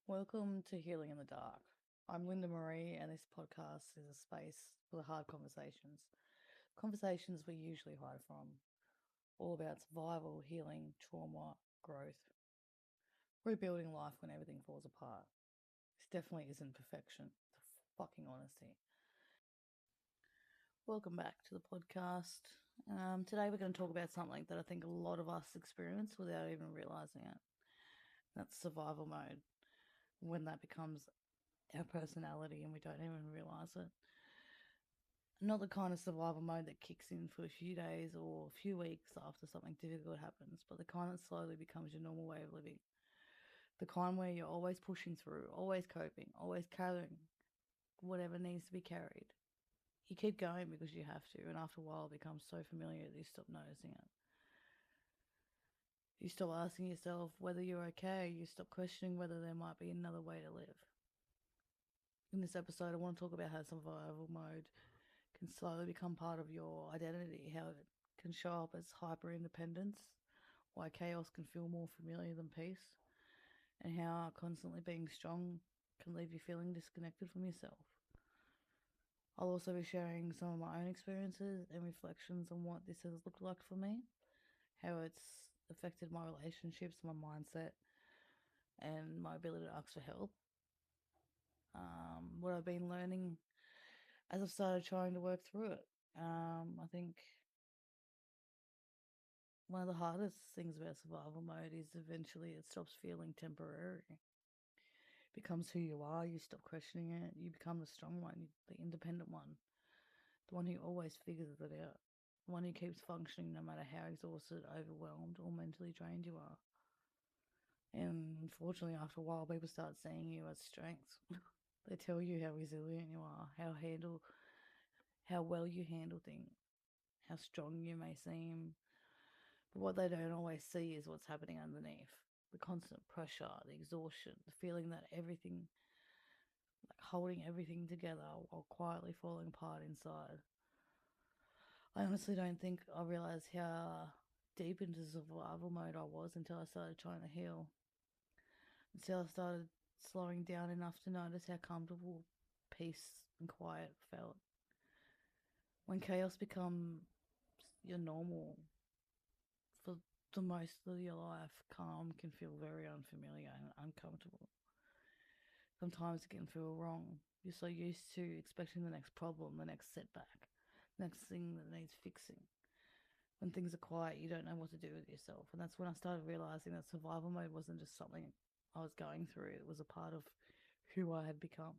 Welcome to Healing in the Dark. I'm Linda Marie, and this podcast is a space for the hard conversations. Conversations we usually hide from, all about survival, healing, trauma, growth, rebuilding life when everything falls apart. This definitely isn't perfection, it's fucking honesty. Welcome back to the podcast. Today we're going to talk about something that I think a lot of us experience without even realizing it. That's survival mode, when that becomes our personality and we don't even realize it. Not the kind of survival mode that kicks in for a few days or a few weeks after something difficult happens, but the kind that slowly becomes your normal way of living. The kind where you're always pushing through, always coping, always carrying whatever needs to be carried. You keep going because you have to, and after a while it becomes so familiar that you stop noticing it. You stop asking yourself whether you're okay, you stop questioning whether there might be another way to live. In this episode, I want to talk about how survival mode can slowly become part of your identity, how it can show up as hyper independence, why chaos can feel more familiar than peace, and how constantly being strong can leave you feeling disconnected from yourself. I'll also be sharing some of my own experiences and reflections on what this has looked like for me, how it's affected my relationships, my mindset, and my ability to ask for help. What I've been learning as I've started trying to work through it. I think one of the hardest things about survival mode is eventually it stops feeling temporary. It becomes who you are. You stop questioning it. You become the strong one, the independent one, the one who always figures it out, the one who keeps functioning no matter how exhausted, overwhelmed, or mentally drained you are. And unfortunately, after a while, people start seeing you as strength. They tell you how resilient you are, how well you handle things, how strong you may seem. But what they don't always see is what's happening underneath. The constant pressure, the exhaustion, the feeling that everything, like holding everything together while quietly falling apart inside. I honestly don't think I realized how deep into survival mode I was until I started trying to heal. Until I started slowing down enough to notice how comfortable peace and quiet felt. When chaos becomes your normal for the most of your life, calm can feel very unfamiliar and uncomfortable. Sometimes it can feel wrong. You're so used to expecting the next problem, the next setback, next thing that needs fixing. When things are quiet, you don't know what to do with yourself. And that's when I started realizing that survival mode wasn't just something I was going through, it was a part of who I had become.